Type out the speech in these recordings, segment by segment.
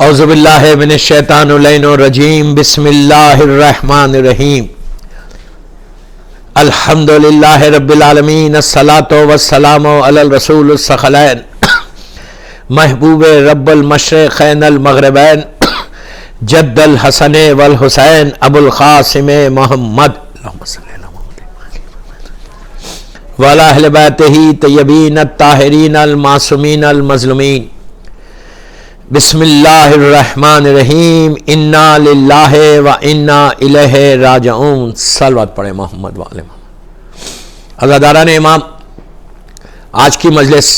اعوذ باللہ من الشیطان اللعین الرجیم بسم اللہ الرحمن الرحیم الحمد للہ رب العالمین الصلاۃ والسلام علی الرسول الثقلین محبوب رب المشرقین المغربین جد الحسن والحسین ابو القاسم محمد وعلی اہل بیتہ طیبین الطاہرین المعصومین المظلومین بسم اللہ الرحمن الرحیم انا للہ و انا الیہ راجعون. صلوات پڑھیں محمد والے محمد. عزاداران امام، آج کی مجلس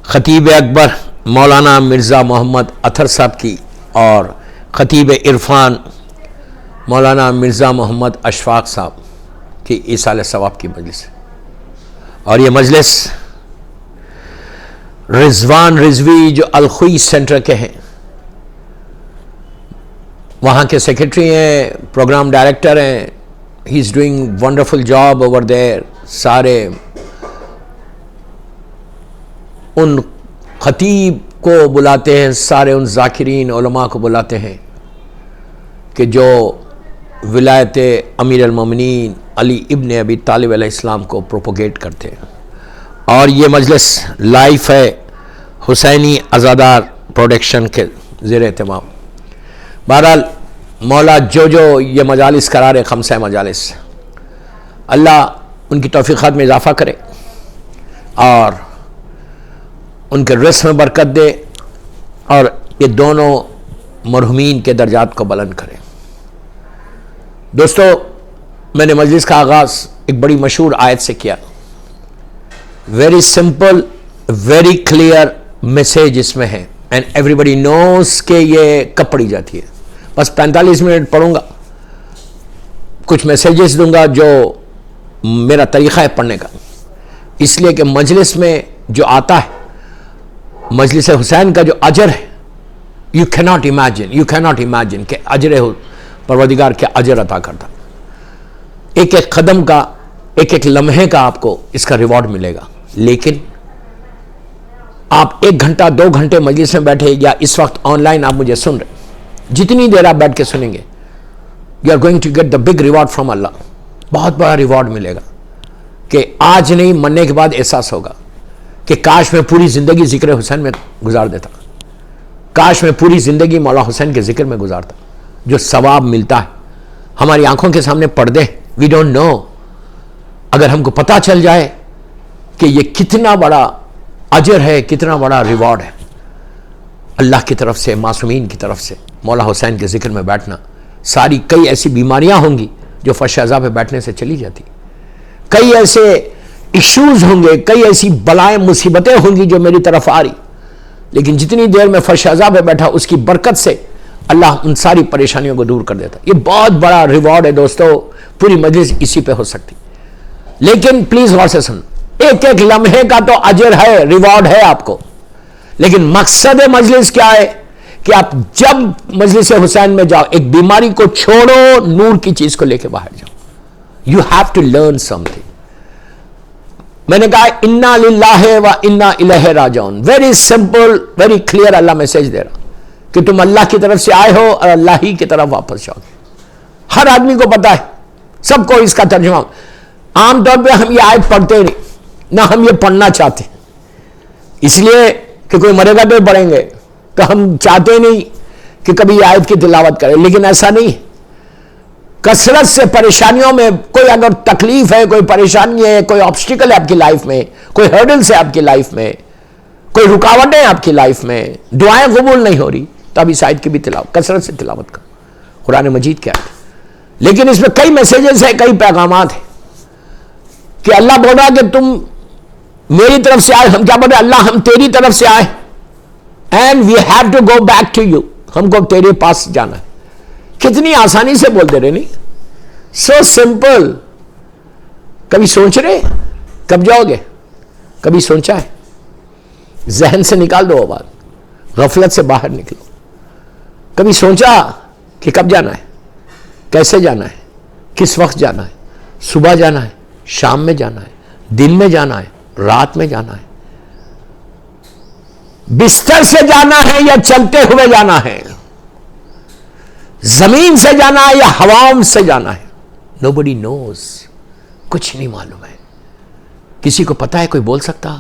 خطیب اکبر مولانا مرزا محمد اطہر صاحب کی اور خطیب عرفان مولانا مرزا محمد اشفاق صاحب کی ایصال ثواب کی مجلس ہے. اور یہ مجلس رضوان رضوی جو الخوئی سینٹر کے ہیں، وہاں کے سیکرٹری ہیں، پروگرام ڈائریکٹر ہیں. He is doing wonderful job over there. سارے ان خطیب کو بلاتے ہیں، سارے ان ذاکرین علماء کو بلاتے ہیں کہ جو ولایت امیر المومنین علی ابن ابی طالب علیہ السلام کو پروپوگیٹ کرتے ہیں. اور یہ مجلس لائف ہے حسینی عزادار پروڈکشن کے زیر اہتمام. بہرحال مولا جو یہ مجالس قرار ہے، خمسہ مجالس، اللہ ان کی توفیقات میں اضافہ کرے اور ان کے رزق میں برکت دے اور یہ دونوں مرحومین کے درجات کو بلند کرے. دوستو، میں نے مجلس کا آغاز ایک بڑی مشہور آیت سے کیا. Very simple, very clear message اس میں ہے، اینڈ ایوری بڈی نوز کہ یہ کب پڑھی جاتی ہے. بس 45 منٹ پڑھوں گا، کچھ میسیجز دوں گا جو میرا طریقہ ہے پڑھنے کا. اس لیے کہ مجلس میں جو آتا ہے، مجلس حسین کا جو اجر ہے، یو کیناٹ امیجن کہ اجر پروردگار کے اجر عطا کرتا. ایک ایک قدم کا، ایک ایک لمحے کا آپ کو اس کا ریوارڈ ملے گا. لیکن آپ 1 گھنٹہ 2 گھنٹے مجلس میں بیٹھے یا اس وقت آن لائن آپ مجھے سن رہے، جتنی دیر آپ بیٹھ کے سنیں گے، you are going to get the big reward from Allah. بہت بڑا ریوارڈ ملے گا کہ آج نہیں، مرنے کے بعد احساس ہوگا کہ کاش میں پوری زندگی ذکر حسین میں گزار دیتا، کاش میں پوری زندگی مولا حسین کے ذکر میں گزارتا. جو ثواب ملتا ہے ہماری آنکھوں کے سامنے پردے، وی ڈونٹ نو. اگر ہم کو پتہ چل جائے کہ یہ کتنا بڑا اجر ہے، کتنا بڑا ریوارڈ ہے اللہ کی طرف سے، معصومین کی طرف سے مولا حسین کے ذکر میں بیٹھنا. ساری کئی ایسی بیماریاں ہوں گی جو فرش اعضاء پہ بیٹھنے سے چلی جاتی، کئی ایسے ایشوز ہوں گے، کئی ایسی بلائیں مصیبتیں ہوں گی جو میری طرف آ رہی، لیکن جتنی دیر میں فرش اعضاء پہ بیٹھا اس کی برکت سے اللہ ان ساری پریشانیوں کو دور کر دیتا. یہ بہت بڑا ریوارڈ ہے دوستو. پوری مجلس اسی پہ ہو سکتی، لیکن پلیز غور سے سن. ایک ایک لمحے کا تو اجر ہے، ریوارڈ ہے آپ کو، لیکن مقصد مجلس کیا ہے کہ آپ جب مجلس حسین میں جاؤ، ایک بیماری کو چھوڑو، نور کی چیز کو لے کے باہر جاؤ. You have to learn something. میں نے کہا انا للہ و انا الیہ راجعون. ویری سمپل، ویری کلیئر اللہ میسج دے رہا کہ تم اللہ کی طرف سے آئے ہو اور اللہ ہی کی طرف واپس جاؤ. ہر آدمی کو پتا ہے، سب کو اس کا ترجمہ. عام طور پہ ہم یہ آیت پڑھتے نہیں، نہ ہم یہ پڑھنا چاہتے، اس لیے کہ کوئی مرے گا تو پڑھیں گے، تو ہم چاہتے نہیں کہ کبھی یہ آیت کی تلاوت کریں. لیکن ایسا نہیں، کثرت سے پریشانیوں میں کوئی اگر تکلیف ہے، کوئی پریشانی ہے، کوئی آبسٹیکل ہے آپ کی لائف میں، کوئی ہرڈلز ہے آپ کی لائف میں، کوئی رکاوٹیں آپ کی لائف میں، دعائیں قبول نہیں ہو رہی، تو اب اس آیت کی بھی تلاوت، کثرت سے تلاوت کرو. قرآن مجید کی آیت، لیکن اس میں کئی میسیجز ہیں، کئی پیغامات ہیں کہ اللہ بول رہا کہ تم میری طرف سے آئے. ہم کیا بول رہے ہیں؟ اللہ ہم تیری طرف سے آئے، and we have to go back to you. ہم کو تیرے پاس جانا ہے. کتنی آسانی سے بول دے رہے نہیں، سو سمپل. کبھی سوچ رہے کب جاؤ گے؟ کبھی سوچا ہے؟ ذہن سے نکال دو وہ بات، غفلت سے باہر نکلو. کبھی سوچا کہ کب جانا ہے، کیسے جانا ہے، کس وقت جانا ہے؟ صبح جانا ہے، شام میں جانا ہے، دن میں جانا ہے، رات میں جانا ہے؟ بستر سے جانا ہے یا چلتے ہوئے جانا ہے؟ زمین سے جانا ہے یا ہواؤں سے جانا ہے؟ nobody knows. کچھ نہیں معلوم ہے. کسی کو پتا ہے؟ کوئی بول سکتا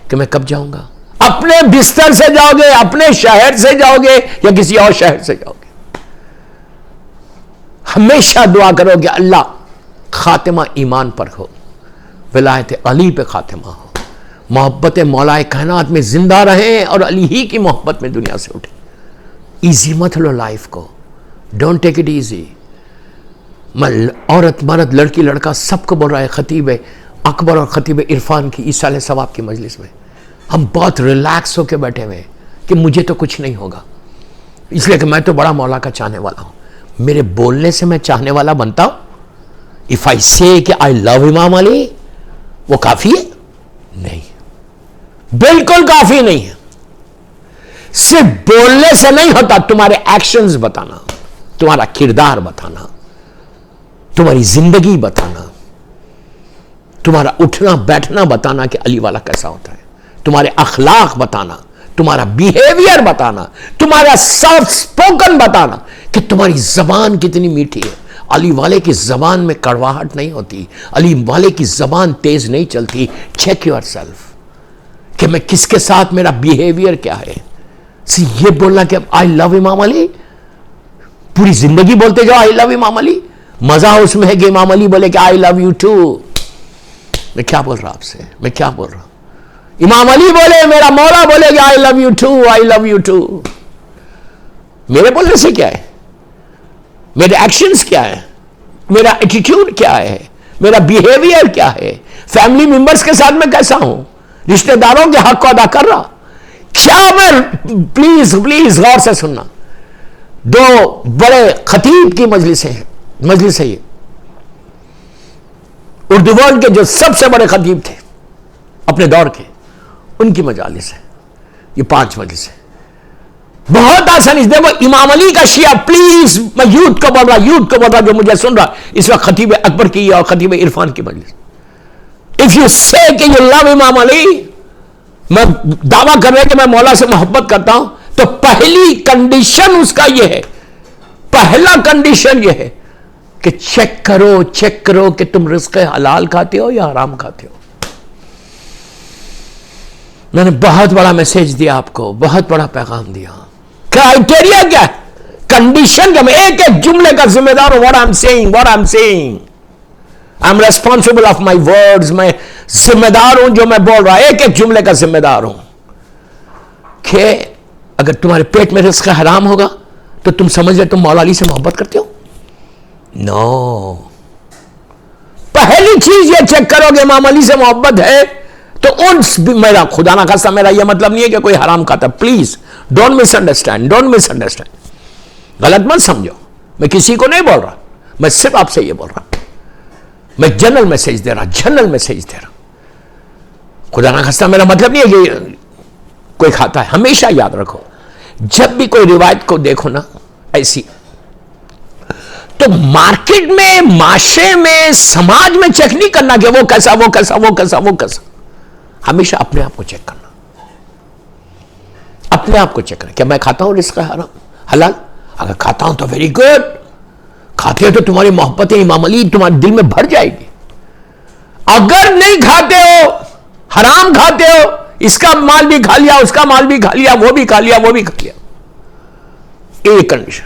کہ میں کب جاؤں گا؟ اپنے بستر سے جاؤ گے، اپنے شہر سے جاؤ گے یا کسی اور شہر سے جاؤ گے؟ ہمیشہ دعا کرو کہ اللہ خاتمہ ایمان پر ہو، ولایت علی پہ خاتمہ ہو، محبت مولا کائنات میں زندہ رہیں اور علی ہی کی محبت میں دنیا سے اٹھیں. ایزی مت لو لائف کو، ڈونٹ ٹیک اٹ ایزی. میں عورت مرد لڑکی لڑکا سب کو بول رہا ہے، خطیب اکبر اور خطیب عرفان کی ایصال ثواب کی مجلس میں ہم بہت ریلیکس ہو کے بیٹھے ہوئے کہ مجھے تو کچھ نہیں ہوگا، اس لیے کہ میں تو بڑا مولا کا چاہنے والا ہوں. میرے بولنے سے میں چاہنے والا بنتا ہوں؟ if I say کہ I love امام علی، وہ کافی ہے؟ نہیں، بالکل کافی نہیں ہے. صرف بولنے سے نہیں ہوتا، تمہارے ایکشنز بتانا، تمہارا کردار بتانا، تمہاری زندگی بتانا، تمہارا اٹھنا بیٹھنا بتانا کہ علی والا کیسا ہوتا ہے، تمہارے اخلاق بتانا، تمہارا بیہیویئر بتانا، تمہارا سافٹ سپوکن بتانا کہ تمہاری زبان کتنی میٹھی ہے. علی والے کی زبان میں کڑواہٹ نہیں ہوتی، علی والے کی زبان تیز نہیں چلتی. چیک یور سیلف کہ میں کس کے ساتھ، میرا بیہیویئر کیا ہے. یہ بولنا کہ آئی لو امام علی، پوری زندگی بولتے جاؤ آئی لو امام علی، مزہ اس میں ہے کہ امام علی بولے کہ آئی لو یو ٹو. میں کیا بول رہا آپ سے، میں کیا بول رہا ہوں؟ امام علی بولے، میرا مولا بولے کہ I love you too, I love you too. میرے بولنے سے کیا ہے؟ میرے ایکشنز کیا ہے؟ میرا ایٹیٹیوڈ کیا ہے؟ میرا بیہیویئر کیا ہے؟ فیملی ممبرز کے ساتھ میں کیسا ہوں؟ رشتہ داروں کے حق کو ادا کر رہا کیا میں؟ پلیز پلیز غور سے سننا. دو بڑے خطیب کی مجلس ہے یہ، اردو ورلڈ کے جو سب سے بڑے خطیب تھے اپنے دور کے، ان کی مجالس ہے یہ 5 مجلس ہے. بہت آسانی سے دیکھو، امام علی کا شیعہ، پلیز میں یوتھ کو بول رہا جو مجھے سن رہا اس وقت، خطیب اکبر کی اور خطیب عرفان کی مجلس. اف یو سے کہ یو لو امام علی، میں دعویٰ کر رہا کہ میں مولا سے محبت کرتا ہوں، تو پہلی کنڈیشن اس کا یہ ہے، پہلا کنڈیشن یہ ہے کہ چیک کرو کہ تم رزق حلال کھاتے ہو یا حرام کھاتے ہو. میں نے بہت بڑا میسج دیا آپ کو، بہت بڑا پیغام دیا. کرائیٹیریا کیا ہے؟ کنڈیشن کیا؟ میں ایک جملے کا ذمہ دار ہوں. what I'm saying I'm responsible of my words. میں ذمہ دار ہوں جو میں بول رہا، ایک جملے کا ذمہ دار ہوں. کہ اگر تمہارے پیٹ میں رزق حرام ہوگا تو تم سمجھ رہے تم مولا علی سے محبت کرتے ہو؟ نو. پہلی چیز یہ چیک کرو کہ امام علی سے محبت ہے تو میرا خدا نہ خاصا، میرا یہ مطلب نہیں ہے کہ کوئی حرام کھاتا. Please don't miss understand. غلط مت سمجھو، میں کسی کو نہیں بول رہا، میں صرف آپ سے یہ بول رہا، میں جنرل میسج دے رہا. خدا نہ خاصا میرا مطلب نہیں ہے کہ کوئی کھاتا ہے. ہمیشہ یاد رکھو، جب بھی کوئی روایت کو دیکھو نا ایسی، تو مارکیٹ میں، معاشرے میں، سماج میں چیک نہیں کرنا کہ وہ کیسا. ہمیشہ اپنے آپ کو چیک کرنا، اپنے آپ کو چیک کرنا. کیا میں کھاتا ہوں رزق حرام حلال؟ اگر کھاتا ہوں تو ویری گڈ. کھاتے ہو تو تمہاری محبت امام علی تمہارے دل میں بھر جائے گی. اگر نہیں کھاتے ہو، حرام کھاتے ہو، اس کا مال بھی کھا لیا، اس کا مال بھی کھا لیا، وہ بھی کھا لیا. ایک کنڈیشن.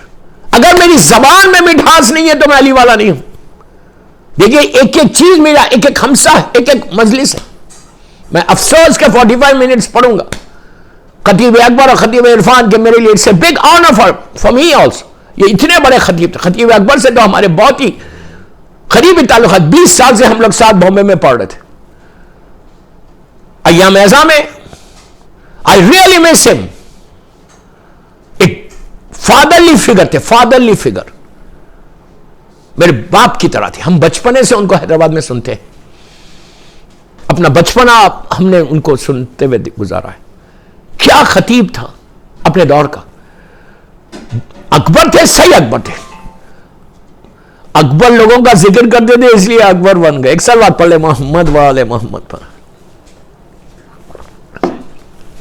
اگر میری زبان میں مٹھاس نہیں ہے تو میں علی والا نہیں ہوں. دیکھیے ایک چیز، میرا ایک خمسہ ہے، ایک مجلس ہے. میں افسوس کے 45 منٹس پڑھوں گا خطیب اکبر اور خطیب عرفان کے. میرے لیے it's a big honour for me also. یہ اتنے بڑے خطیب تھے. خطیب اکبر سے تو ہمارے بہت ہی قریبی تعلقات، 20 سال سے ہم لوگ ساتھ بامبے میں پڑھ رہے تھے. ایام اعزاں میں I really miss him. ایک فادرلی فگر تھے، فادرلی فگر، میرے باپ کی طرح تھے. ہم بچپنے سے ان کو حیدرآباد میں سنتے ہیں. اپنا بچپنا ہم نے ان کو سنتے ہوئے گزارا ہے. کیا خطیب تھا اپنے دور کا. اکبر تھے، صحیح اکبر تھے. اکبر لوگوں کا ذکر کرتے تھے اس لیے اکبر بن گئے. ایک سال بعد پڑھ لے محمد والے محمد پر.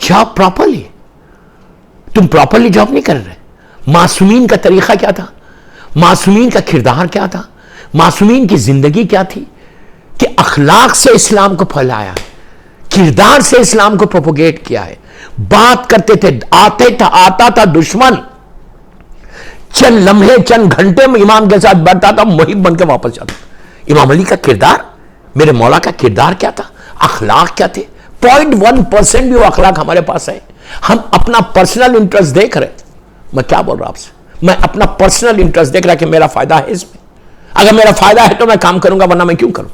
Job properly. تم پراپرلی جاب نہیں کر رہے. معصومین کا طریقہ کیا تھا؟ معصومین کا کردار کیا تھا؟ معصومین کی زندگی کیا تھی؟ کہ اخلاق سے اسلام کو پھیلایا ہے, کردار سے اسلام کو پروپوگیٹ کیا ہے. بات کرتے تھے, آتا تھا دشمن, چند لمحے چند گھنٹے میں امام کے ساتھ بیٹھتا تھا, محب بن کے واپس جاتا. امام علی کا کردار, میرے مولا کا کردار کیا تھا؟ اخلاق کیا تھے؟ 0.1% بھی وہ اخلاق ہمارے پاس ہے. ہم اپنا پرسنل انٹرسٹ دیکھ رہے. میں کیا بول رہا ہوں آپ سے, میں اپنا پرسنل انٹرسٹ دیکھ رہا کہ میرا فائدہ ہے اس میں. اگر میرا فائدہ ہے تو میں کام کروں گا, ورنہ میں کیوں کروں.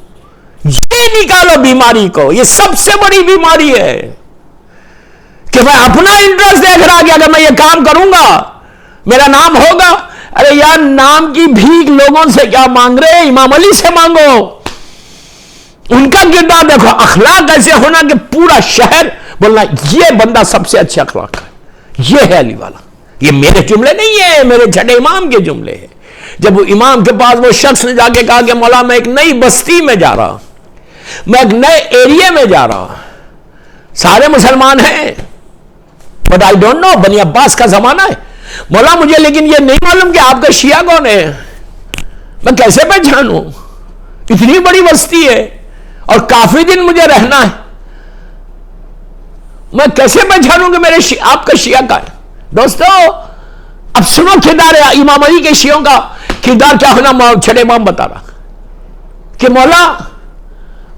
یہ نکالو بیماری کو, یہ سب سے بڑی بیماری ہے کہ میں اپنا انٹرسٹ دیکھ رہا کہ اگر میں یہ کام کروں گا میرا نام ہوگا. ارے یار, نام کی بھیک لوگوں سے کیا مانگ رہے, امام علی سے مانگو. ان کا کردار دیکھو, اخلاق ایسے ہونا کہ پورا شہر بولنا یہ بندہ سب سے اچھے اخلاق کا ہے, یہ ہے علی والا. یہ میرے جملے نہیں ہیں, میرے چھٹے امام کے جملے ہیں. جب وہ امام کے پاس وہ شخص نے جا کے کہا کہ مولا میں ایک نئی بستی میں جا رہا, میں ایک نئے ایریے میں جا رہا, سارے مسلمان ہیں بٹ آئی ڈونٹ نو, بنی عباس کا زمانہ ہے مولا مجھے, لیکن یہ نہیں معلوم کہ آپ کا شیعہ کون ہے, میں کیسے پہچانوں؟ اتنی بڑی بستی ہے اور کافی دن مجھے رہنا ہے, میں کیسے پہچانوں کہ میرے آپ کا شیعہ کا ہے؟ دوستو اب سنو کردار امام علی کے شیعوں کا کردار کیا ہونا. چھٹے امام بتا رہا کہ مولا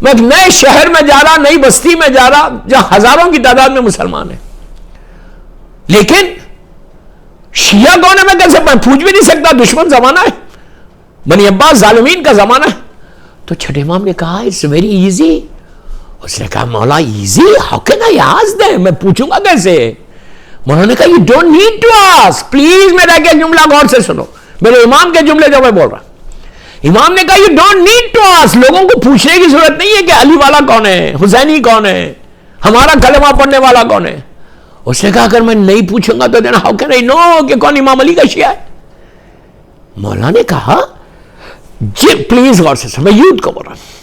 میں ایک نئے شہر میں جا رہا, نئی بستی میں جا رہا جہاں ہزاروں کی تعداد میں مسلمان ہیں, لیکن شیعہ کون ہے میں کیسے پوچھ بھی نہیں سکتا, دشمن زمانہ ہے, بنی عباس ظالمین کا زمانہ ہے. تو چھٹے امام نے کہا اٹس ویری ایزی. اس نے کہا مولا easy, how can I ask them, میں پوچھوں گا کیسے؟ مولا نے کہا you don't need to ask, please میرا کہ جملہ غور سے سنو, میرے امام کے جملے جو میں بول رہا. امام نے کہا you don't need to ask, لوگوں کو پوچھنے کی ضرورت نہیں ہے کہ علی والا کون ہے, حسینی کون ہے, ہمارا کلمہ پڑھنے والا کون ہے. اس نے کہا اگر میں نہیں پوچھوں گا تو دین ہاؤ کین آئی نو کہ کون امام علی کا شیعہ ہے. مولا نے کہا جی پلیز غور سے سنو, میں یوتھ کو بول رہا ہوں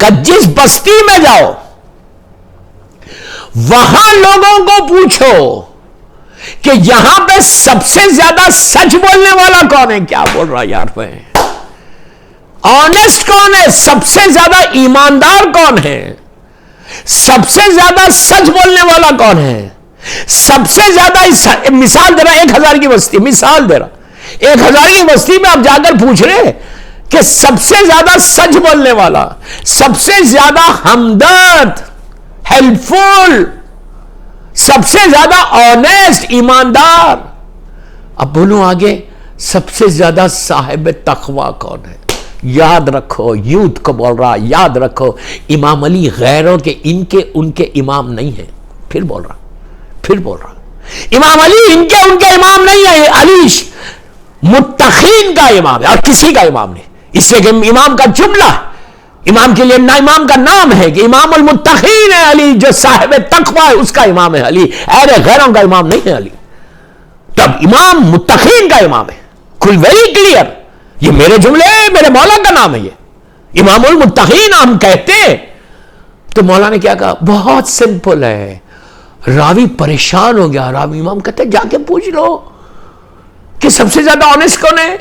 کہ جس بستی میں جاؤ وہاں لوگوں کو پوچھو کہ یہاں پہ سب سے زیادہ سچ بولنے والا کون ہے. کیا بول رہا یار, میں آنےسٹ کون ہے, سب سے زیادہ ایماندار کون ہے, سب سے زیادہ سچ بولنے والا کون ہے, سب سے زیادہ. مثال دے رہا 1000 کی بستی, مثال دے رہا 1000 کی بستی میں آپ جا کر پوچھ رہے کہ سب سے زیادہ سچ بولنے والا, سب سے زیادہ ہمدرد, ہیلپ فل, سب سے زیادہ آنےسٹ, ایماندار. اب بولوں آگے, سب سے زیادہ صاحب تقوی کون ہے؟ یاد رکھو, یوتھ کو بول رہا, یاد رکھو امام علی غیروں کے ان کے امام نہیں ہیں. پھر بول رہا امام علی ان کے امام نہیں ہے, علی متقین کا امام ہے اور کسی کا امام نہیں. اس لیے کہ امام کا جملہ, امام کے لیے نہ امام کا نام ہے کہ امام المتقین ہے علی, جو صاحب تقوی ہے اس کا امام ہے علی, غیروں کا امام نہیں ہے علی. تب امام متقین کا امام ہے, ویری کلیئر. یہ میرے جملے, میرے مولا کا نام ہے, یہ امام المتقین ہم کہتے ہیں. تو مولا نے کیا کہا, بہت سمپل ہے. راوی پریشان ہو گیا, راوی امام کہتے جا کے پوچھ لو کہ سب سے زیادہ آنےسٹ کون ہے,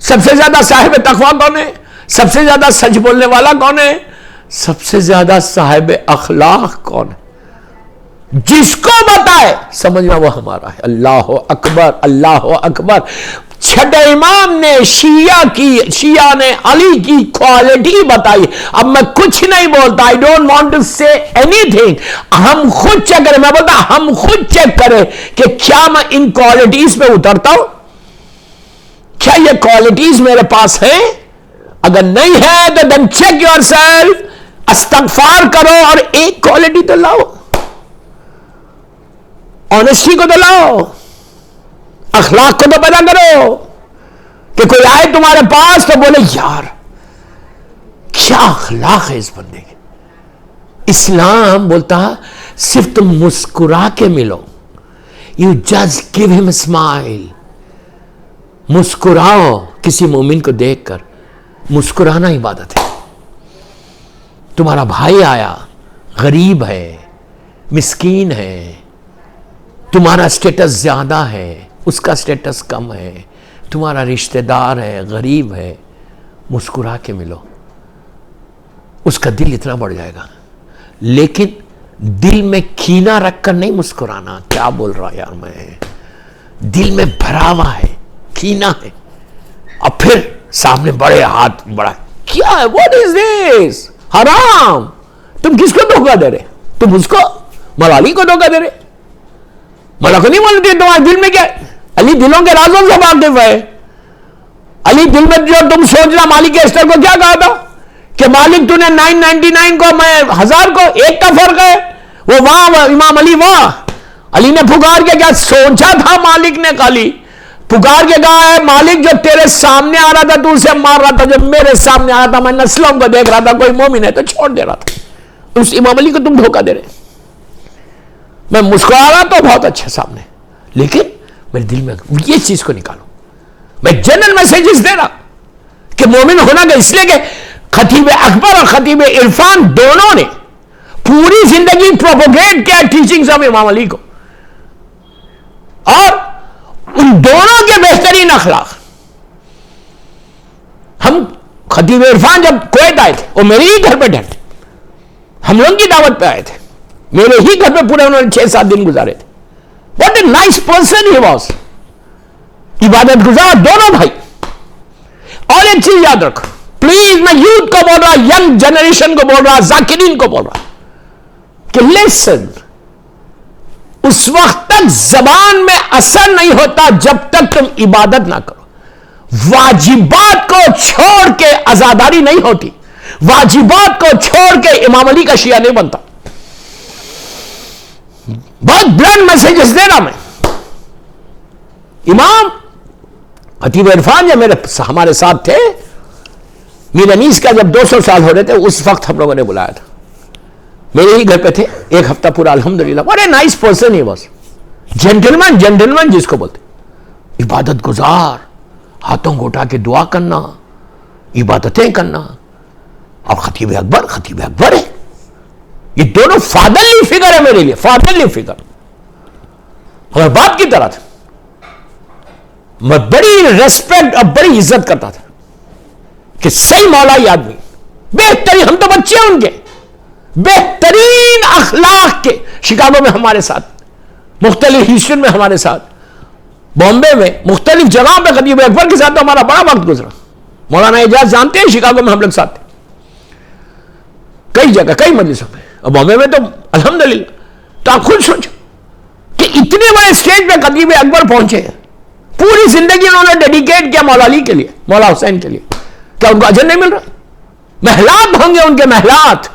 سب سے زیادہ صاحب تقوی کون ہے, سب سے زیادہ سچ بولنے والا کون ہے, سب سے زیادہ صاحب اخلاق کون ہے. جس کو بتائے سمجھنا وہ ہمارا ہے. اللہ اکبر, اللہ اکبر. چھٹے امام نے شیعہ نے علی کی کوالٹی بتائی. اب میں کچھ نہیں بولتا, آئی ڈونٹ وانٹ ٹو سے اینی تھنگ. ہم خود چیک کریں, میں بولتا ہم خود چیک کریں کہ کیا میں ان کوالٹیز پہ اترتا ہوں, کیا یہ کوالٹیز میرے پاس ہیں. اگر نہیں ہے تو دین چیک یور سیلف, استغفار کرو اور ایک کوالٹی تو لاؤ, آنےسٹی کو تو لاؤ, اخلاق کو تو پیدا کرو کہ کوئی آئے تمہارے پاس تو بولے یار کیا اخلاق ہے اس بندے کے. اسلام بولتا صرف تم مسکرا کے ملو, یو جسٹ گیو ہم اسمائل. مسکراؤ کسی مومن کو دیکھ کر, مسکرانا عبادت ہے. تمہارا بھائی آیا, غریب ہے, مسکین ہے, تمہارا سٹیٹس زیادہ ہے, اس کا سٹیٹس کم ہے, تمہارا رشتہ دار ہے, غریب ہے, مسکرا کے ملو, اس کا دل اتنا بڑھ جائے گا. لیکن دل میں کینہ رکھ کر نہیں مسکرانا. کیا بول رہا یار میں, دل میں بھرا ہوا ہے, کینہ ہے, اور پھر سامنے بڑے ہاتھ بڑا, کیا ہے, what is this, حرام. تم کس کو دھوکہ دے رہے, تم اس کو, مولا علی کو دھوکہ دے رہے. مولا کو نہیں بولتے تمہارے دل میں کیا ہے. علی دلوں کے رازوں سے واقف ہے. علی دل میں جو تم سوچ رہا, مالک اسٹر کو کیا کہا تھا کہ مالک تو نے 999 کو, میں 1000 کو, ایک کا فرق ہے. وہ واہ امام علی واہ. علی نے پکار کے کیا سوچا تھا, مالک نے خالی پکار کے کہا ہے مالک جو تیرے سامنے آ رہا تھا تو اسے مار رہا تھا, جب میرے سامنے آیا تھا میں نسلوں کو دیکھ رہا تھا, کوئی مومن ہے تو چھوڑ دے رہا تھا. اس امام علی کو تم دھوکہ دے رہے. میں مسکرا رہا تو بہت اچھا سامنے, لیکن میرے دل میں یہ چیز کو نکالو. میں جنرل میسیجز دے رہا کہ مومن ہونا کہ اس لیے کہ خطیب اکبر اور خطیب عرفان دونوں نے پوری زندگی پروپوگیٹ کیا ٹیچنگز آف امام علی کو, اور ان دونوں کے بہترین اخلاق. ہم خطیب عرفان جب کویت آئے تھے, وہ میرے ہی گھر پہ ٹھہرے, ہم لوگوں کی دعوت پہ آئے تھے, میرے ہی گھر پہ پورے انہوں نے 6-7 دن گزارے تھے. What a nice person he was. عبادت گزار دونوں بھائی. اور ایک چیز یاد رکھو پلیز, میں یوتھ کو بول رہا, ینگ جنریشن کو بول رہا, ذاکرین کو بول رہا کہ لسن, اس وقت تک زبان میں اثر نہیں ہوتا جب تک تم عبادت نہ کرو. واجبات کو چھوڑ کے عزاداری نہیں ہوتی, واجبات کو چھوڑ کے امام علی کا شیعہ نہیں بنتا. بہت بلند میسیجز دے رہا میں. امام خطیب عرفان جب ہمارے ساتھ تھے, میر انیس کا جب 200 سال ہو رہے تھے, اس وقت ہم لوگوں نے بلایا تھا, میرے ہی گھر پہ تھے, 1 ہفتہ پورا الحمدللہ. what a nice person he was. Gentleman جس کو بولتے, عبادت گزار, ہاتھوں کو اٹھا کے دعا کرنا, عبادتیں کرنا. اور خطیب اکبر ہے, یہ دونوں فادرلی فگر ہے میرے لیے, فادرلی فگر. اور باپ کی طرح تھا, میں بڑی ریسپیکٹ اور بڑی عزت کرتا تھا کہ صحیح مولائی آدمی, بہترین, ہم تو بچے ہیں ان کے, بہترین اخلاق کے. شکاگو میں ہمارے ساتھ, مختلف ہیوسٹن میں ہمارے ساتھ, بامبے میں مختلف جگہوں پہ خطیب اکبر کے ساتھ تو ہمارا بڑا وقت گزرا. مولانا اعجاز جانتے ہیں, شکاگو میں ہم لوگ ساتھ تھے کئی جگہ, کئی مجلسوں میں, اور بامبے میں تو الحمدللہ. تو آپ خود سوچو کہ اتنے بڑے اسٹیج پہ خطیب اکبر پہنچے ہیں, پوری زندگی انہوں نے ڈیڈیکیٹ کیا مولا علی کے لیے, مولا حسین کے لیے. کیا ان کو اجر نہیں مل رہا؟ محلات ہوں گے ان کے, محلات.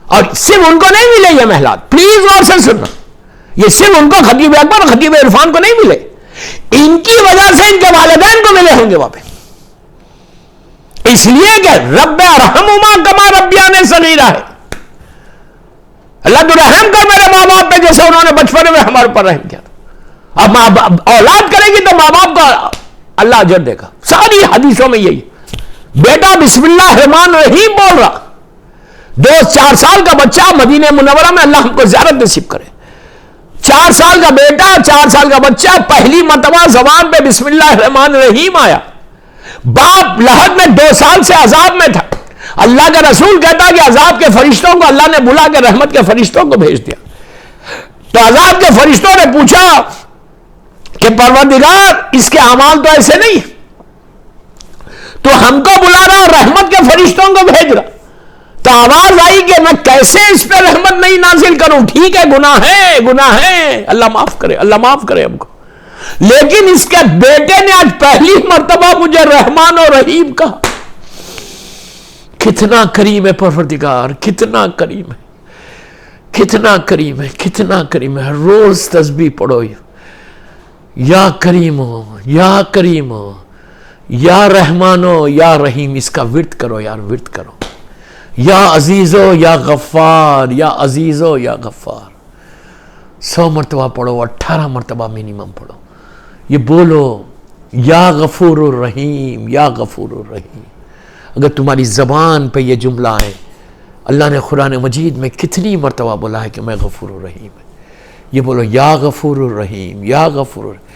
اور صرف ان کو نہیں ملے یہ محلات, پلیز غور سے سننا, یہ صرف ان کو خطیب اکبر اور خطیب عرفان کو نہیں ملے, ان کی وجہ سے ان کے والدین کو ملے ہوں گے وہاں پہ. اس لیے کہ رب ارحمہما کما ربیانی صغیرا ہے, اللہ تو رحم کر میرے ماں باپ پہ جیسے انہوں نے بچپن میں ہمارے اوپر رحم کیا تھا. اب اولاد کرے گی تو ماں باپ کا اللہ اجر دے گا. ساری حدیثوں میں یہی, بیٹا بسم اللہ الرحمن الرحیم بول رہا, 2-4 سال کا بچہ مدینہ منورہ میں, اللہ ہم کو زیارت نصیب کرے, 4 سال کا بیٹا, 4 سال کا بچہ پہلی مرتبہ زبان پہ بسم اللہ الرحمن الرحیم آیا. باپ لحد میں 2 سال سے عذاب میں تھا, اللہ کا رسول کہتا کہ عذاب کے فرشتوں کو اللہ نے بلا کے رحمت کے فرشتوں کو بھیج دیا. تو عذاب کے فرشتوں نے پوچھا کہ پروردگار اس کے اعمال تو ایسے نہیں, تو ہم کو بلا رہا اور رحمت کے فرشتوں کو بھیج رہا. تو آواز آئی کہ میں کیسے اس پہ رحمت نہیں نازل کروں, ٹھیک ہے گناہ ہے, اللہ معاف کرے ہم کو, لیکن اس کے بیٹے نے آج پہلی مرتبہ مجھے رحمان اور رحیم کہا. کتنا کریم ہے پروردگار, کتنا کریم ہے, کتنا کریم ہے, کتنا کریم ہے. روز تسبیح پڑھو, یا کریم ہو, یا کریم ہو, یا رحمان ہو, یا رحیم, اس کا ورد کرو یار, ورد کرو. یا عزیز ہو یا غفار, یا عزیز ہو یا غفار. 100 مرتبہ پڑھو, 18 مرتبہ منیمم پڑھو. یہ بولو یا غفور الرحیم, یا غفور الرحیم. اگر تمہاری زبان پہ یہ جملہ ہے, اللہ نے قرآن مجید میں کتنی مرتبہ بولا ہے کہ میں غفور الرحیم ہے. یہ بولو یا غفور الرحیم، یا غفور الرحیم.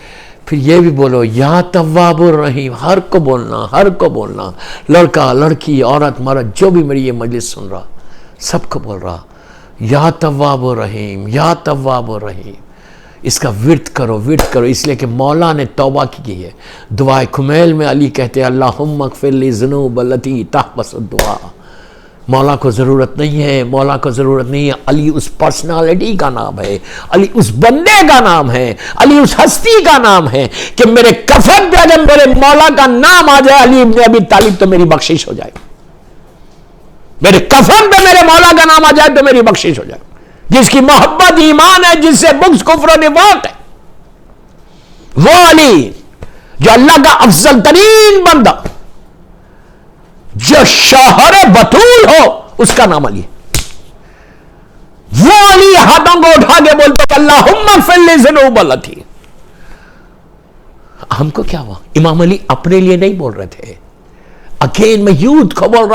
پھر یہ بھی بولو یا تواب الرحیم. ہر کو بولنا، لڑکا لڑکی عورت مرد جو بھی میری یہ مجلس سن رہا سب کو بول رہا یا تواب الرحیم، یا تواب الرحیم. اس کا ورد کرو اس لیے کہ مولا نے توبہ کی ہے. دعائے کمیل میں علی کہتے ہیں اللہم اغفر لی ذنوب التی تحبس الدعا. مولا کو ضرورت نہیں ہے. علی اس پرسنالٹی کا نام ہے، علی اس بندے کا نام ہے، علی اس ہستی کا نام ہے کہ میرے کفن پہ اگر میرے مولا کا نام آ جائے علی ابن ابی طالب تو میری بخشش ہو جائے. میرے کفن پہ میرے مولا کا نام آ جائے تو میری بخشش ہو جائے. جس کی محبت ایمان ہے، جس سے بغض کفر و نفاق ہے، وہ علی جو اللہ کا افضل ترین بندہ، جو شوہر بطول ہو، اس کا نام علی. وہ علی ہاتھوں کو اٹھا کے بولتے اللہم اغفر لی ذنوب التی. ہم کو کیا ہوا؟ امام علی اپنے لیے نہیں بول رہے تھے. اگین میں یوتھ کو بول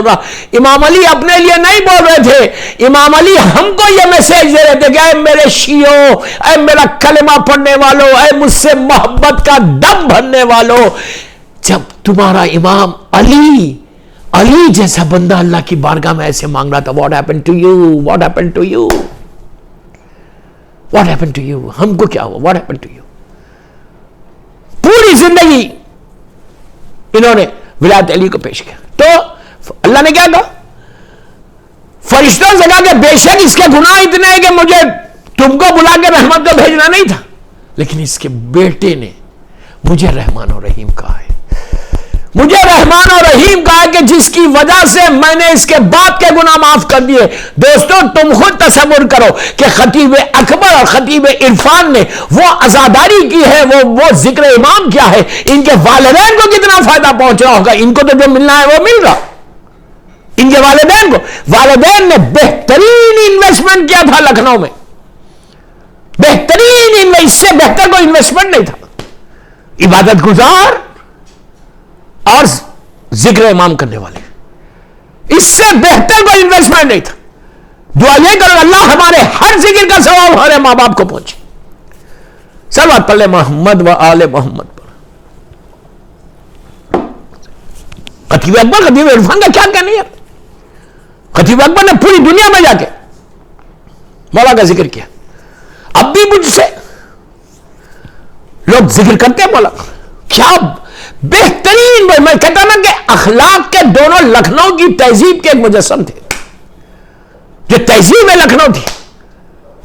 رہا. امام علی اپنے لیے نہیں بول رہے تھے. امام علی ہم کو یہ میسج دے رہے تھے کہ اے میرے شیعوں، اے میرا کلمہ پڑھنے والوں، اے مجھ سے محبت کا دم بھرنے والوں، جب تمہارا امام علی جیسا بندہ اللہ کی بارگاہ میں ایسے مانگ رہا تھا what happened to you؟ ہم کو کیا ہوا؟ what happened to you؟ پوری زندگی انہوں نے ولایت علی کو پیش کیا. تو اللہ نے کیا کہا؟ فرشتوں سے کہا کہ بے شک اس کے گناہ اتنے ہیں کہ مجھے تم کو بلا کے رحمت کو بھیجنا نہیں تھا، لیکن اس کے بیٹے نے مجھے رحمان و رحیم کہا ہے. کہ جس کی وجہ سے میں نے اس کے باپ کے گناہ معاف کر دیے. دوستو تم خود تصور کرو کہ خطیب اکبر اور خطیب عرفان نے وہ عزاداری کی ہے، وہ ذکر امام کیا ہے، ان کے والدین کو کتنا فائدہ پہنچ رہا ہوگا. ان کو تو جو ملنا ہے وہ مل رہا. ان کے والدین نے بہترین انویسٹمنٹ کیا تھا لکھنؤ میں. بہترین، اس سے بہتر کوئی انویسٹمنٹ نہیں تھا. عبادت گزار اور ذکر امام کرنے والے، اس سے بہتر کوئی انویسٹمنٹ نہیں تھا. دعا یہ کرو اللہ ہمارے ہر ذکر کا ثواب ہمارے ماں باپ کو پہنچے. صلوات پڑھ لے محمد و آل محمد پر. خطیب اکبر، خطیب عرفان کا کیا کہنا ہے؟ خطیب اکبر نے پوری دنیا میں جا کے مولا کا ذکر کیا. اب بھی مجھ سے لوگ ذکر کرتے ہیں مولا. کیا بہترین، میں کہتا نا کہ اخلاق کے دونوں لکھنؤ کی تہذیب کے ایک مجسم تھے. جو تہذیب ہے لکھنؤ تھی،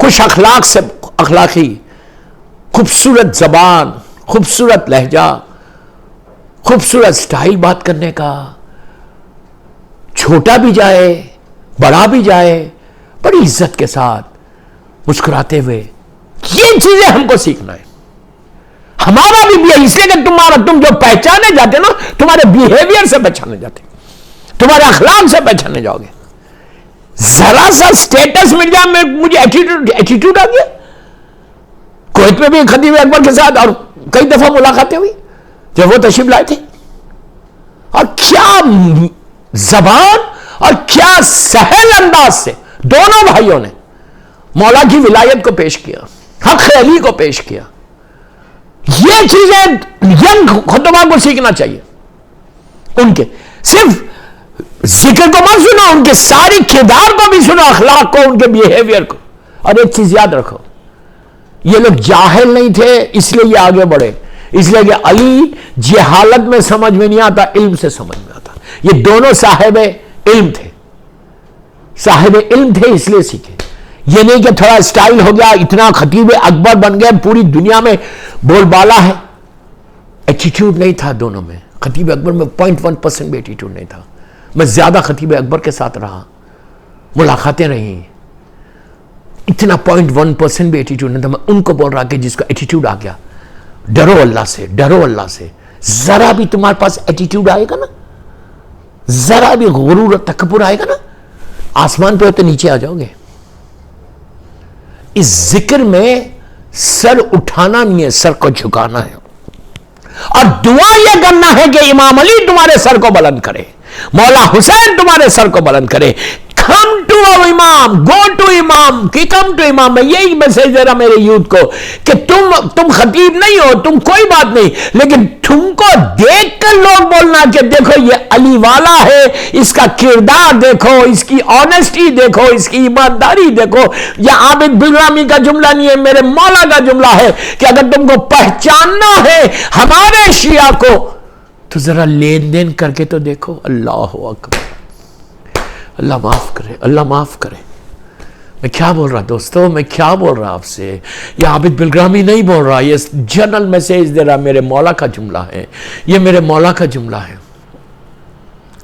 خوش اخلاق سے اخلاقی، خوبصورت زبان، خوبصورت لہجہ، خوبصورت سٹائل بات کرنے کا، چھوٹا بھی جائے بڑا بھی جائے بڑی عزت کے ساتھ مسکراتے ہوئے. یہ چیزیں ہم کو سیکھنا ہے. ہمارا بھی اس لیے کہ تم جو پہچانے جاتے نا، تمہارے بیہیویئر سے پہچانے جاتے، تمہارے اخلاق سے پہچانے جاؤ گے. ذرا سا سٹیٹس مل جائے، مجھے ایٹیٹیوڈ آ گیا. کویت میں بھی خطیب اکبر کے ساتھ اور کئی دفعہ ملاقاتیں ہوئی جب وہ تشریف لائے تھے. اور کیا زبان اور کیا سہل انداز سے دونوں بھائیوں نے مولا کی ولایت کو پیش کیا، حق علی کو پیش کیا. یہ چیزیں ینگ خطبہ کو سیکھنا چاہیے. ان کے صرف ذکر کو مت سنو، ان کے ساری کردار کو بھی سنو، اخلاق کو، ان کے بیہیویئر کو. اور ایک چیز یاد رکھو، یہ لوگ جاہل نہیں تھے اس لیے یہ آگے بڑھے. اس لیے کہ علی جہالت میں سمجھ میں نہیں آتا، علم سے سمجھ میں آتا. یہ دونوں صاحب علم تھے اس لیے سیکھے. یہ نہیں کہ تھوڑا سٹائل ہو گیا، اتنا خطیب اکبر بن گئے، پوری دنیا میں بول بالا ہے. ایٹیٹیوڈ نہیں تھا دونوں میں. خطیب اکبر میں 0.1% بھی ایٹیٹیوڈ نہیں تھا. میں زیادہ خطیب اکبر کے ساتھ رہا، ملاقاتیں رہی، اتنا 0.1% بھی ایٹیٹیوڈ نہیں تھا. میں ان کو بول رہا کہ جس کو ایٹیٹیوڈ آ گیا، ڈرو اللہ سے. ذرا بھی تمہارے پاس ایٹیٹیوڈ آئے گا نا، ذرا بھی غرور اور تکبر آئے گا نا، آسمان پہ ہوتے نیچے آ جاؤ گے. اس ذکر میں سر اٹھانا نہیں ہے، سر کو جھکانا ہے. اور دعا یہ کرنا ہے کہ امام علی تمہارے سر کو بلند کرے، مولا حسین تمہارے سر کو بلند کرے. کم ٹو امام, گو ٹو امام, کہ کم ٹو امام. میں یہی میسج دے رہا میرے یوتھ کو کہ تم خطیب نہیں ہو, تم کوئی بات نہیں, لیکن تم کو دیکھ کر لوگ بولنا کہ دیکھو یہ علی والا ہے, اس کا کردار دیکھو, اس کی آنیسٹی دیکھو, اس کی ایمانداری دیکھو. یہ عابد بلرامی کا جملہ نہیں ہے, میرے مولا کا جملہ ہے کہ اگر تم کو پہچاننا ہے ہمارے شیعہ کو تو ذرا لین دین کر کے تو دیکھو. اللہ اکبر, اللہ معاف کرے, اللہ معاف کرے. میں کیا بول رہا دوستو, میں کیا بول رہا آپ سے. یہ عابد بلرامی نہیں بول رہا, یہ جنرل میسیج دے رہا, میرے مولا کا جملہ ہے, یہ میرے مولا کا جملہ ہے.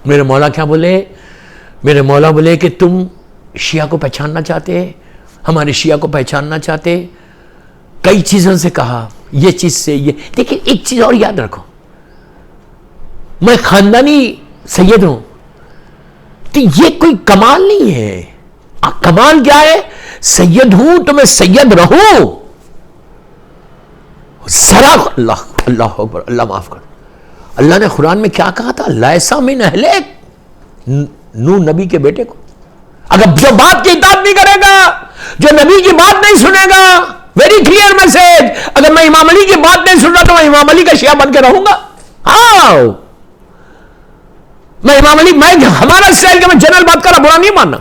میرے مولا کیا بولے؟ میرے مولا بولے کہ تم شیعہ کو پہچاننا چاہتے, ہمارے شیعہ کو پہچاننا چاہتے. کئی چیزوں سے کہا, یہ چیز سے یہ. دیکھیں ایک چیز اور یاد رکھو, میں خاندانی سید ہوں تو یہ کوئی کمال نہیں ہے. کمال کیا ہے؟ سید ہوں تو میں سید رہوں. ذرا اللہ, اللہ اکبر, اللہ معاف کر. اللہ نے قرآن میں کیا کہا تھا؟ لیسا من اہلک, نو نبی کے بیٹے کو. اگر جو بات کی اطاعت نہیں کرے گا, جو نبی کی بات نہیں سنے گا, ویری کلیئر میسج, اگر میں امام علی کی بات نہیں سن رہا تو میں امام علی کا شیعہ بن کے رہوں گا. ہاں میں امام علی, میں ہمارا اسٹائل کہ میں جنرل بات کر رہا, برا نہیں ماننا.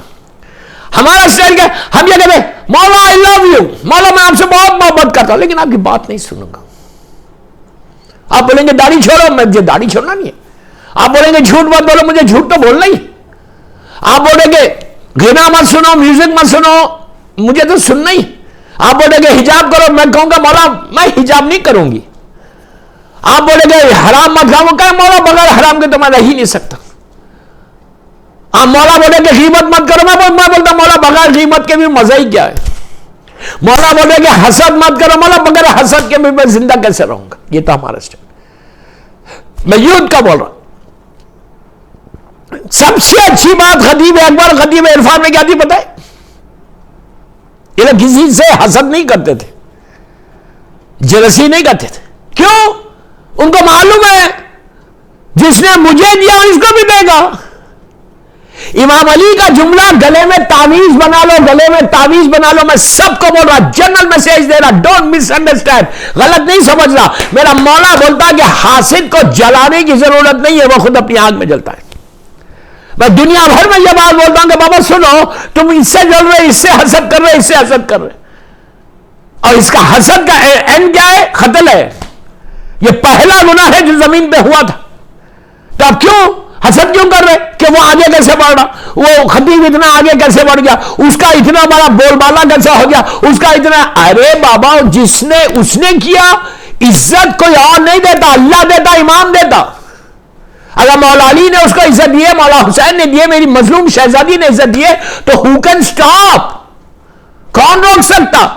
ہمارا اسٹائل کہ ہم یہ کہتے ہیں مولا آئی لو یو, مولا میں آپ سے بہت محبت کرتا ہوں, لیکن آپ کی بات نہیں سنوں گا. آپ بولیں گے داڑھی چھوڑو, مجھے داڑھی چھوڑنا نہیں ہے. آپ بولیں گے جھوٹ مت بولو, مجھے جھوٹ تو بولنا ہی. آپ بولیں گے غنا مت سنو, میوزک مت سنو, مجھے تو سننا ہی. آپ بولیں گے حجاب کرو, میں کہوں گا مولا میں حجاب نہیں کروں گی. آپ بولیں گے حرام مت کھاؤ, کہ مولا بغیر حرام کے تو میں رہ ہی نہیں سکتا. آپ مولا بولے کہ غیبت مت کرو, میں بولتا مولا بغیر غیبت کے بھی مزہ ہی کیا ہے. مولا بولے کہ حسد مت کرو, مولا بغیر حسد کے بھی میں زندہ کیسے رہوں گا. یہ تو ہمارا اسٹائل. میں یوتھ کا بول رہا ہوں. سب سے اچھی بات خطیب اکبر, خطیب عرفان میں کیا تھی پتہ ہے؟ یہ لوگ کسی سے حسد نہیں کرتے تھے, جلسی نہیں کرتے تھے. کیوں؟ ان کو معلوم ہے جس نے مجھے دیا اس کو بھی دے گا. امام علی کا جملہ گلے میں تعویذ بنا لو, گلے میں تعویذ بنا لو. میں سب کو بول رہا, جنرل میسج دے رہا, ڈونٹ مس انڈرسٹینڈ, غلط نہیں سمجھ رہا. میرا مولا بولتا کہ حاسد کو جلانے کی ضرورت نہیں ہے, وہ خود اپنی آگ میں جلتا ہے. میں دنیا بھر میں یہ بات بولتا ہوں کہ بابا سنو, تم اس سے جل رہے, اس سے حسد کر رہے, اس سے حسد کر رہے, اور اس کا حسد کا اینڈ کیا ہے؟ قتل ہے. یہ پہلا گناہ ہے جو زمین پہ ہوا تھا. تو اب کیوں حسد کیوں کر رہے کہ وہ آگے کیسے بڑھ رہا, وہ خطیب اتنا آگے کیسے بڑھ گیا, اس کا اتنا بڑا بول بالا کیسے ہو گیا, اس کا اتنا. ارے بابا جس نے اس نے کیا, عزت کوئی اور نہیں دیتا, اللہ دیتا, امام دیتا. اگر مولا علی نے اس کو عزت دی ہے, مولا حسین نے دی ہے, میری مظلوم شہزادی نے عزت دی ہے, تو who can stop, کون روک سکتا؟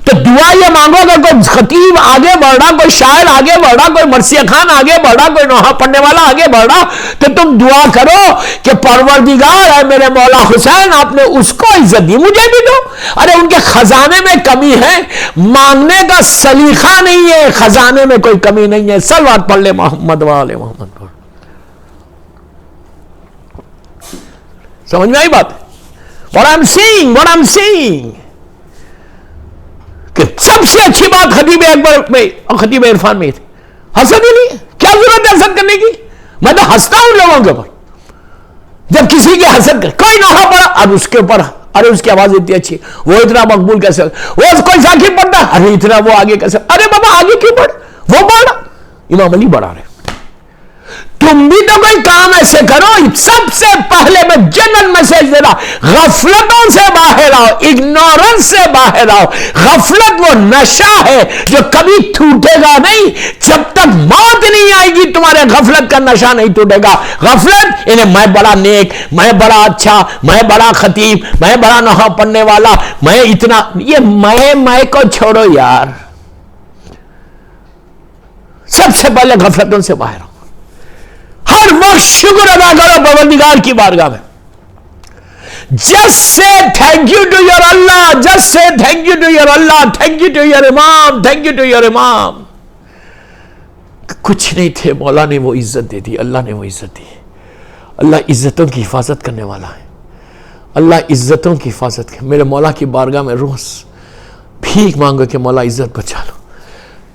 تو دعا یہ مانگو کہ کوئی خطیب آگے بڑھ رہا, کوئی شاعر آگے بڑھ رہا, کوئی مرثیہ خان آگے بڑھ رہا, کوئی نوحہ پڑھنے والا آگے بڑھ رہا, تو تم دعا کرو کہ پروردگار ہے میرے مولا حسین, آپ نے اس کو عزت دی, مجھے بھی دو. ارے ان کے خزانے میں کمی ہے, مانگنے کا سلیقہ نہیں ہے, خزانے میں کوئی کمی نہیں ہے. صلوات پڑھ لے محمد وآل محمد. سمجھ میں آئی بات؟ What I'm saying کہ سب سے اچھی بات خطیب اکبر میں اور خطیب عرفان میں تھی, حسد ہی نہیں. کیا ضرورت ہے حسد کرنے کی؟ میں تو ہنستا ہوں لوگوں کے اوپر جب کسی کے حسد کر. کوئی نوحہ پڑا, اب اس کے اوپر ارے اس کی آواز اتنی اچھی, وہ اتنا مقبول کیسے, وہ کوئی ذاکر پڑھتا, ارے اتنا وہ آگے کیسے. ارے بابا آگے کیوں بڑھ, وہ بڑھا, امام علی بڑھا رہے. تم بھی تو کوئی کام ایسے کرو. سب سے پہلے میں جنرل میسج دے رہا, غفلتوں سے باہر آؤ, اگنورنس سے باہر آؤ. غفلت وہ نشہ ہے جو کبھی ٹوٹے گا نہیں, جب تک موت نہیں آئے گی تمہارے غفلت کا نشہ نہیں ٹوٹے گا. غفلت یعنی میں بڑا نیک, میں بڑا اچھا, میں بڑا خطیب, میں بڑا نوحہ پڑھنے والا, میں اتنا, یہ میں کو چھوڑو یار. سب سے پہلے غفلتوں سے باہر آؤ. ہر وقت شکر ادا کرو پروردگار کی بارگاہ میں. Just say thank you to your Allah, just say thank you to your Allah, thank you to your Imam, thank you to your Imam. کچھ نہیں تھے, مولا نے وہ عزت دے دی, اللہ نے وہ عزت دی. اللہ عزتوں کی حفاظت کرنے والا ہے. اللہ عزتوں کی حفاظت کرے. میرے مولا کی بارگاہ میں روز بھیک مانگو کہ مولا عزت بچا لو.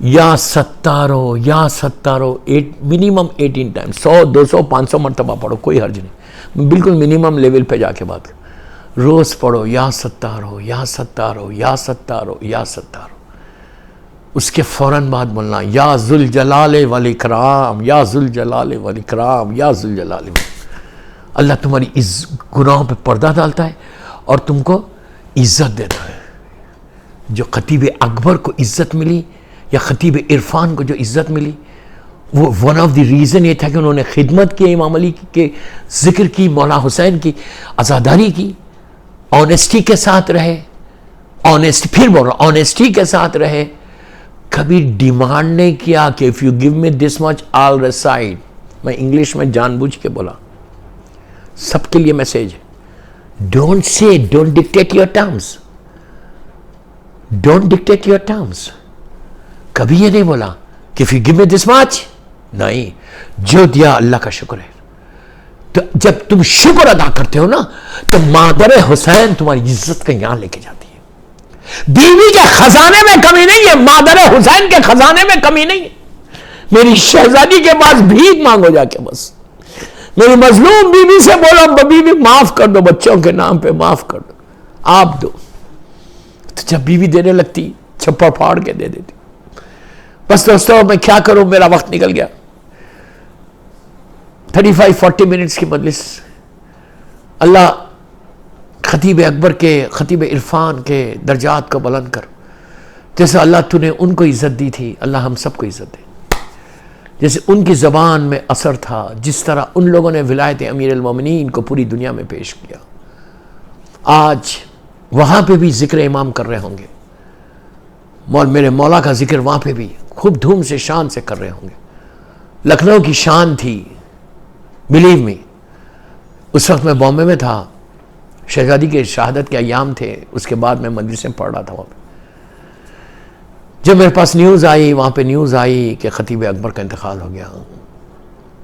یا ستارو یا ستارو منیمم 18 ٹائم, 100 200 500 مرتبہ پڑھو, کوئی حرج نہیں, بالکل منیمم لیول پہ جا کے بات کرو. روز پڑھو یا ستارو یا ستارو یا ستارو یا ستارو. اس کے فوراً بعد بولنا یا ذوالجلال والاکرام یا ذوالجلال والاکرام یا ذوالجلال. اللہ تمہاری گناہوں پہ پردہ ڈالتا ہے اور تم کو عزت دیتا ہے. جو خطیب اکبر کو عزت ملی یا خطیب عرفان کو جو عزت ملی, وہ ون آف دی ریزن یہ تھا کہ انہوں نے خدمت کی, امام علی کے ذکر کی, مولا حسین کی عزاداری کی, آنیسٹی کے ساتھ رہے, پھر بول رہا آنیسٹی کے ساتھ رہے. کبھی ڈیمانڈ نہیں کیا کہ if you give me this much I'll recite. میں انگلش میں جان بوجھ کے بولا, سب کے لیے میسیج ہے. Don't say, don't dictate your terms. Don't dictate your terms. کبھی یہ نہیں بولا کہ if you give me this much. نہیں, جو دیا اللہ کا شکر ہے. تو جب تم شکر ادا کرتے ہو نا تو مادر حسین تمہاری عزت کا یہاں لے کے جاتی ہے. بیوی کے خزانے میں کمی نہیں ہے, مادر حسین کے خزانے میں کمی نہیں ہے. میری شہزادی کے پاس بھیک مانگو جا کے, بس میری مظلوم بیوی سے بولو بیوی معاف کر دو, بچوں کے نام پہ معاف کر دو, آپ دو. تو جب بیوی دینے لگتی چھپا پھاڑ کے دے دیتی. بس دوستو میں کیا کروں, میرا وقت نکل گیا. 35-40 منٹس کی مجلس. اللہ خطیب اکبر کے, خطیب عرفان کے درجات کو بلند کر. جیسے اللہ تو نے ان کو عزت دی تھی, اللہ ہم سب کو عزت دے. جیسے ان کی زبان میں اثر تھا, جس طرح ان لوگوں نے ولایت امیر المومنین کو پوری دنیا میں پیش کیا, آج وہاں پہ بھی ذکر امام کر رہے ہوں گے. میرے مولا کا ذکر وہاں پہ بھی خوب دھوم سے شان سے کر رہے ہوں گے. لکھنؤ کی شان تھی, بلیو می. اس وقت میں بامبے میں تھا, شہزادی کے شہادت کے ایام تھے, اس کے بعد میں مجلسیں پڑھ رہا تھا وہاں پہ. جب میرے پاس نیوز آئی, وہاں پہ نیوز آئی کہ خطیب اکبر کا انتقال ہو گیا,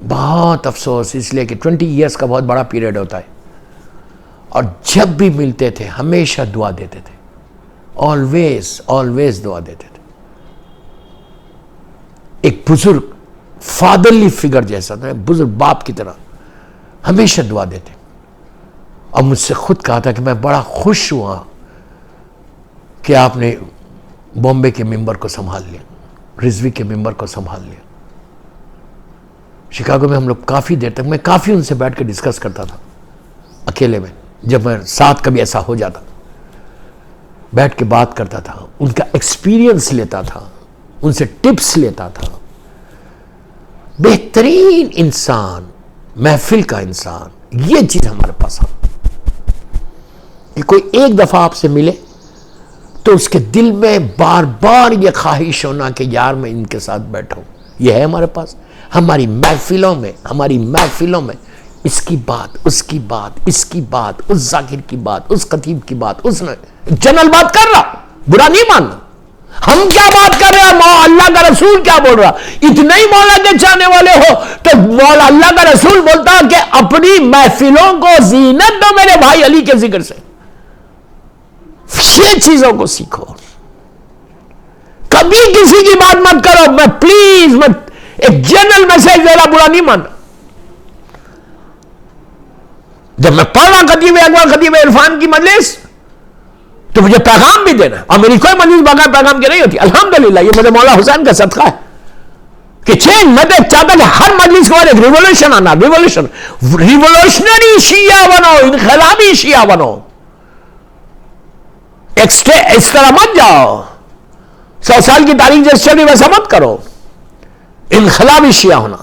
بہت افسوس, اس لیے کہ 20 ایئرس کا بہت بڑا پیریڈ ہوتا ہے. اور جب بھی ملتے تھے ہمیشہ دعا دیتے تھے, آلویز دعا دیتے تھے. ایک بزرگ فادرلی فگر جیسا تھا, بزرگ باپ کی طرح, ہمیشہ دعا دیتے. اور مجھ سے خود کہا تھا کہ میں بڑا خوش ہوا کہ آپ نے بامبے کے ممبر کو سنبھال لیا, رضوی کے ممبر کو سنبھال لیا. شکاگو میں ہم لوگ کافی دیر تک, میں کافی ان سے بیٹھ کے ڈسکس کرتا تھا اکیلے میں, جب میں ساتھ کبھی ایسا ہو جاتا بیٹھ کے بات کرتا تھا, ان کا ایکسپیرینس لیتا تھا, ان سے ٹپس لیتا تھا. بہترین انسان, محفل کا انسان, یہ چیز ہمارے پاس ہے کہ کوئی ایک دفعہ آپ سے ملے تو اس کے دل میں بار بار یہ خواہش ہونا کہ یار میں ان کے ساتھ بیٹھا ہوں. یہ ہے ہمارے پاس. ہماری محفلوں میں اس کی بات, اس کی بات, اس کی بات, اس ذاکر کی بات, اس خطیب کی بات, اس نے جنرل بات کر رہا, برا نہیں ماننا. ہم کیا بات کر رہے ہیں, اللہ کا رسول کیا بول رہا. اتنے ہی مولا کے چاہنے والے ہو تو مولا اللہ کا رسول بولتا کہ اپنی محفلوں کو زینت دو میرے بھائی علی کے ذکر سے. یہ چیزوں کو سیکھو, کبھی کسی کی بات مت کرو. میں پلیز مت, ایک جنرل میسج دے رہا, برا نہیں ماننا. جب میں پڑھ رہا خطیب اکبر, خطیب عرفان کی مجلس, تو مجھے پیغام بھی دینا, اور میری کوئی مجلس بغیر پیغام کی نہیں ہوتی. الحمدللہ یہ میرے مولا حسین کا صدقہ ہے کہ چینج. میں تو چاہتا کہ ہر مجلس کے بعد ایک ریولوشن آنا, ریولوشنری شیعہ بنو, انقلابی شیعہ بنو. اس طرح مت جاؤ, 100 سال کی تاریخ جیسے چل رہی ویسا مت کرو. انقلابی شیعہ ہونا,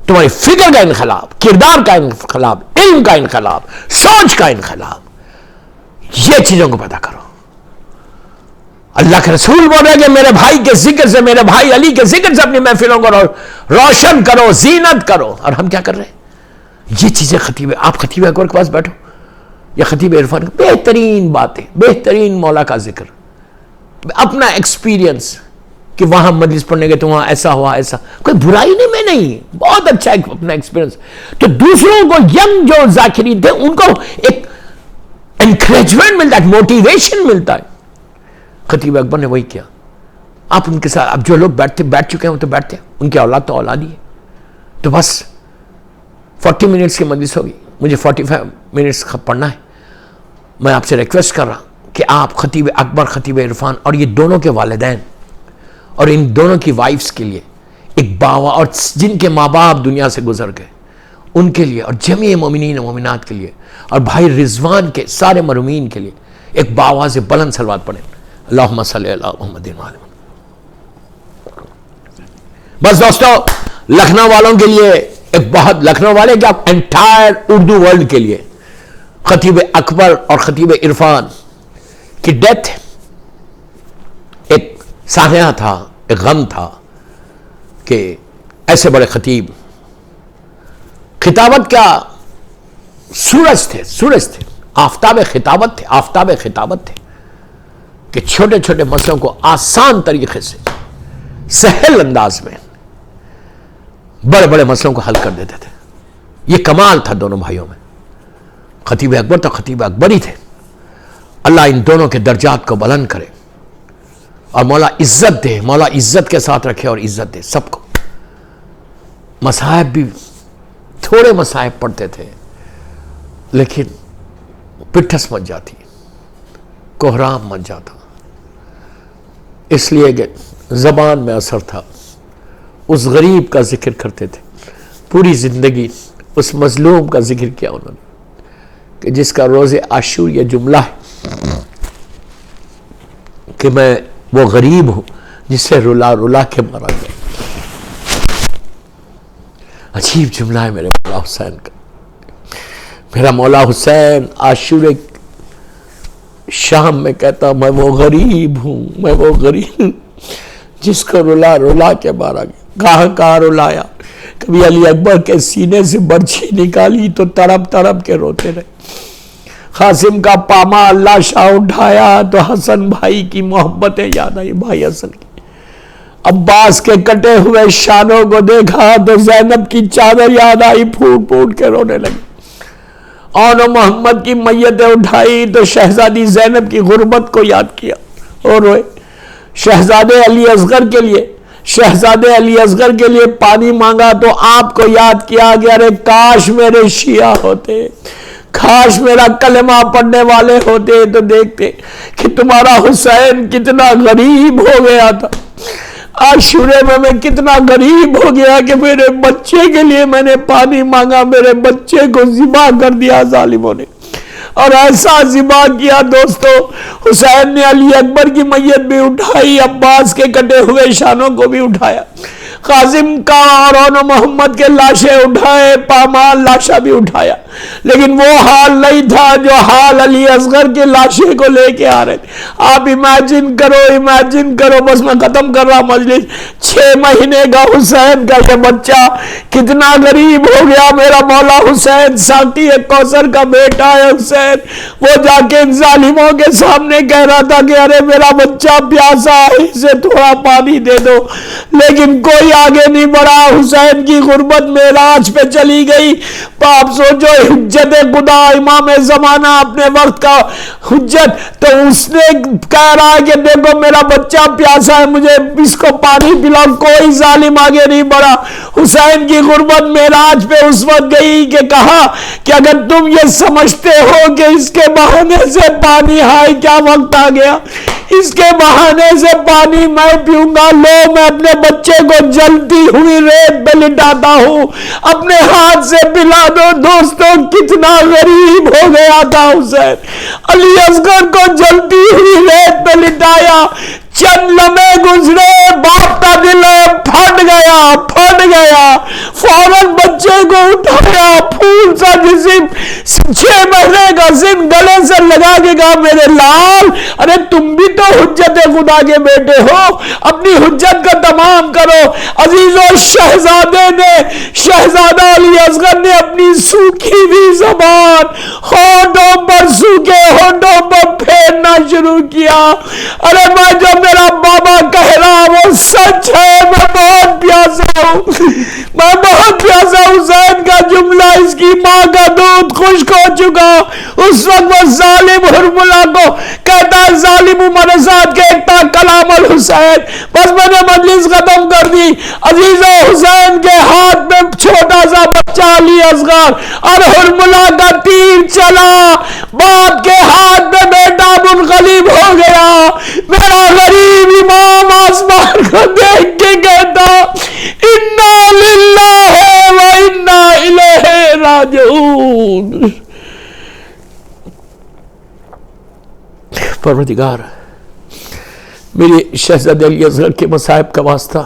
تمہاری فکر کا انقلاب, کردار کا انقلاب, علم کا انقلاب, سوچ کا انقلاب, یہ چیزوں کو پیدا کرو. اللہ کے رسول بول رہے کہ میرے بھائی کے ذکر سے, میرے بھائی علی کے ذکر سے اپنی محفلوں کو روشن کرو, زینت کرو. اور ہم کیا کر رہے ہیں, یہ چیزیں آپ خطیب اکبر کے پاس بیٹھو یا خطیب عرفان, بہترین باتیں, بہترین مولا کا ذکر, اپنا ایکسپیرینس کہ وہاں مجلس پڑھنے گئے تو وہاں ایسا ہوا, ایسا کوئی برائی نہیں, میں نہیں, بہت اچھا اپنا ایکسپیرینس. تو دوسروں کو, ینگ جو ذاکرین تھے, ان کو ایک انکریجمنٹ ملتا ہے, موٹیویشن ملتا ہے. خطیب اکبر نے وہی کیا. آپ ان کے ساتھ, اب جو لوگ بیٹھ چکے ہیں وہ تو بیٹھتے ہیں, ان کی اولاد تو اولاد ہی ہے, تو بس 40 منٹس کی مجلس ہوگی, مجھے 45 منٹس پڑھنا ہے. میں آپ سے ریکویسٹ کر رہا ہوں کہ آپ خطیب اکبر, خطیب عرفان اور یہ دونوں کے والدین اور ان دونوں کی وائفز کے لیے ایک باوا, اور جن کے ماں باپ دنیا سے گزر گئے ان کے لیے, اور جمیع مومنین و مومنات کے لیے, اور بھائی رضوان کے سارے مرحومین کے لیے ایک باواز بلند صلوات پڑھیں. اللہم صلی علی محمد و علی محمد. بس دوستو, لکھنؤ والوں کے لیے ایک بہت, لکھنؤ والے کیا انٹائر اردو ورلڈ کے لیے خطیب اکبر اور خطیب عرفان کی ڈیتھ ایک سانحہ تھا, ایک غم تھا کہ ایسے بڑے خطیب, خطابت کیا سورج تھے, آفتاب خطابت تھے کہ چھوٹے چھوٹے مسئلوں کو آسان طریقے سے سہل انداز میں بڑے بڑے مسئلوں کو حل کر دیتے تھے. یہ کمال تھا دونوں بھائیوں میں. خطیب اکبر تو خطیب اکبر ہی تھے. اللہ ان دونوں کے درجات کو بلند کرے اور مولا عزت دے, مولا عزت کے ساتھ رکھے اور عزت دے سب کو. مصائب بھی تھوڑے مصائب پڑھتے تھے لیکن پٹھس مچ جاتی, کوہرام مچ جاتا, اس لیے کہ زبان میں اثر تھا. اس غریب کا ذکر کرتے تھے پوری زندگی, اس مظلوم کا ذکر کیا انہوں نے کہ جس کا روز عاشور یہ جملہ ہے کہ میں وہ غریب ہوں جس سے رلا رلا کے مارا گیا. عجیب جملہ ہے میرے مولا حسین کا. میرا مولا حسین عاشور شام میں کہتا میں وہ غریب ہوں, میں وہ غریب جس کو رلا رلا کے مارا گیا. کہاں رلایا, کبھی علی اکبر کے سینے سے برچھی نکالی تو تڑپ تڑپ کے روتے رہے. قاسم کا پامال لاشا اٹھایا تو حسن بھائی کی محبتیں یاد آئی, بھائی حسن کی. عباس کے کٹے ہوئے شانوں کو دیکھا تو زینب کی چادر یاد آئی, پھوٹ پھوٹ کے رونے لگی. اور محمد کی میتیں اٹھائی تو شہزادی زینب کی غربت کو یاد کیا اور روئے. شہزادے علی اصغر کے لیے پانی مانگا تو آپ کو یاد کیا کہ ارے کاش میرے شیعہ ہوتے, کاش میرا کلمہ پڑھنے والے ہوتے تو دیکھتے کہ تمہارا حسین کتنا غریب ہو گیا تھا. عاشورے میں کتنا غریب ہو گیا کہ میرے بچے کے لیے میں نے پانی مانگا, میرے بچے کو ذبح کر دیا ظالموں نے. اور ایسا ذبح کیا دوستو, حسین نے علی اکبر کی میت بھی اٹھائی, عباس کے کٹے ہوئے شانوں کو بھی اٹھایا, قاسم کا اور محمد کے لاشیں اٹھائے, پامال لاشا بھی اٹھایا. لیکن وہ حال نہیں تھا جو حال علی اصغر کے لاشے کو لے کے آ رہے تھے. آپ امیجن کرو, بس میں ختم کر رہا مجلس. 6 مہینے کا حسین کا یہ بچہ کتنا غریب ہو گیا. میرا مولا حسین ساقی کوثر کا بیٹا ہے حسین, وہ جا کے ان ظالموں کے سامنے کہہ رہا تھا کہ ارے میرا بچہ پیاسا ہے, اسے تھوڑا پانی دے دو, لیکن کوئی آگے نہیں بڑھا. حسین کی غربت معراج پہ چلی گئی. آپ سوچو, حجت خدا امام زمانہ اپنے وقت کا حجت, تو اس نے کہہ رہا کہ دیکھو میرا بچہ پیاسا ہے, مجھے اس کو پانی پلاؤ. کوئی ظالم آگے نہیں بڑھا. حسین کی غربت معراج پہ اس وقت گئی کہ کہا کہ اگر تم یہ سمجھتے ہو کہ اس کے بہانے سے پانی, ہائے کیا وقت آ گیا, اس کے بہانے سے پانی میں پیوں گا, لو میں اپنے بچے کو جلتی ہوئی ریت پہ لٹاتا ہوں, اپنے ہاتھ سے پلا دو. دوستوں کتنا غریب ہو گیا تھا حسین. علی اصغر کو جلتی ہوئی ریت پہ لٹایا, چند لمحے گزرے, باپ کا دل پھٹ گیا. فوراً بچے کو اٹھایا, پھول سا جسم, 6 مہینے کا سن گلے سے لگا کے کہا میرے لال, ارے تم بھی تو حجت خدا کے بیٹے ہو, اپنی حجت کا تمام کرو. عزیزو, شہزادہ علی اصغر نے اپنی سوکھی ہوئی زبان ہونٹوں پر سوکھے ہونٹوں پر پھیرنا شروع کیا. ارے میں جو میرا بابا کہہ رہا وہ سچ ہے, میں بہت پیاسا ہوں, میں بہت پیاسا. حسین کا جملہ, اس کی ماں کا دودھ خشک ہو چکا. اس وقت وہ ظالم الحسین. بس میں نے مجلس ختم کر دی. عزیز حسین کے ہاتھ میں چھوٹا سا بچہ علی اصغر اور حرملہ کا تیر چلا. باپ کے ہاتھ میں بیٹا منقلب ہو گیا. میرا غریب امام آسمان کو دیکھ کے کہتا انا للہ و انا الیہ راجعون. پروردگار میرے شہزادے علی اصغر کے مصائب کا واسطہ،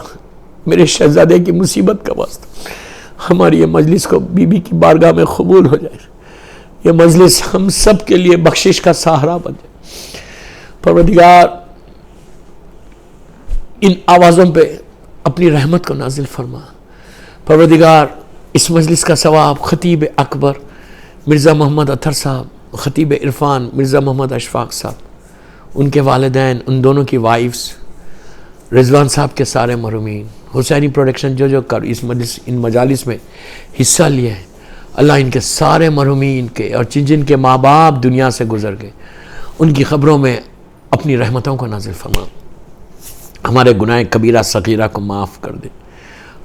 میرے شہزادے کی مصیبت کا واسطہ ہماری یہ مجلس کو بی بی کی بارگاہ میں قبول ہو جائے. یہ مجلس ہم سب کے لیے بخشش کا سہارا بن جائے. پروردگار ان آوازوں پہ اپنی رحمت کو نازل فرما. پروردگار اس مجلس کا ثواب خطیب اکبر مرزا محمد اطہر صاحب، خطیب عرفان مرزا محمد اشفاق صاحب، ان کے والدین، ان دونوں کی وائفز، رضوان صاحب کے سارے مرحومین، حسینی پروڈکشن جو کر اس مجلس ان مجالس میں حصہ لیے ہیں، اللہ ان کے سارے مرحومین کے اور جن کے ماں باپ دنیا سے گزر گئے ان کی قبروں میں اپنی رحمتوں کو نازل فرما. ہمارے گناہ کبیرہ صغیرہ کو معاف کر دے.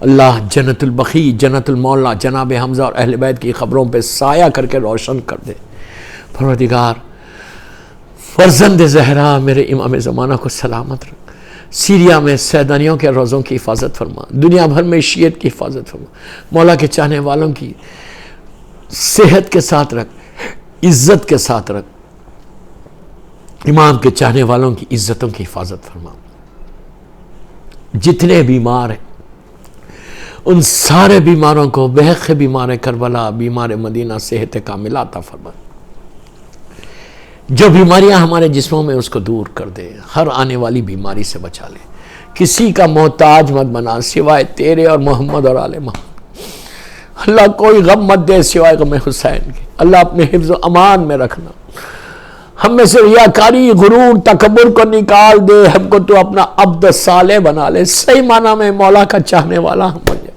اللہ جنت البقیع، جنت المولا جناب حمزہ اور اہل بیت کی قبروں پہ سایہ کر کے روشن کر دے. پروردگار فرزند زہرا میرے امام زمانہ کو سلامت رکھ. سیریا میں سیدانیوں کے روزوں کی حفاظت فرما. دنیا بھر میں شیعت کی حفاظت فرما. مولا کے چاہنے والوں کی صحت کے ساتھ رکھ، عزت کے ساتھ رکھ. امام کے چاہنے والوں کی عزتوں کی حفاظت فرما. جتنے بیمار ہیں ان سارے بیماروں کو بحق بیمار کربلا، بیمار مدینہ صحت کاملہ عطا فرما. جو بیماریاں ہمارے جسموں میں اس کو دور کر دے. ہر آنے والی بیماری سے بچا لے. کسی کا محتاج مت بنا سوائے تیرے اور محمد اور آل محمد. اللہ کوئی غم مت دے سوائے غم حسین کے. اللہ اپنے حفظ و امان میں رکھنا. ہم میں سے ریاکاری، غرور، تکبر کو نکال دے. ہم کو تو اپنا عبد صالح بنا لے. صحیح معنی میں مولا کا چاہنے والا ہم بن جائے.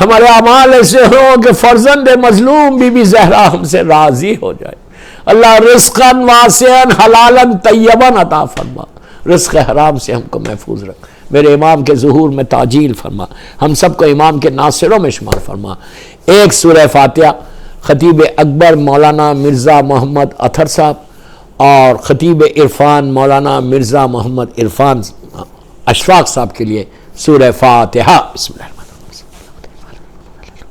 ہمارے اعمال ایسے ہوں کہ فرزند مظلوم بی بی زہرا ہم سے راضی ہو جائے. اللہ رزقاً واسعاً حلالً طیباً عطا فرما. رزق حرام سے ہم کو محفوظ رکھ. میرے امام کے ظہور میں تعجیل فرما. ہم سب کو امام کے ناصروں میں شمار فرما. ایک سورہ فاتحہ خطیب اکبر مولانا مرزا محمد اطہر صاحب اور خطیب عرفان مولانا مرزا محمد عرفان اشفاق صاحب کے لیے سورہ فاتحہ. بسم اللہ.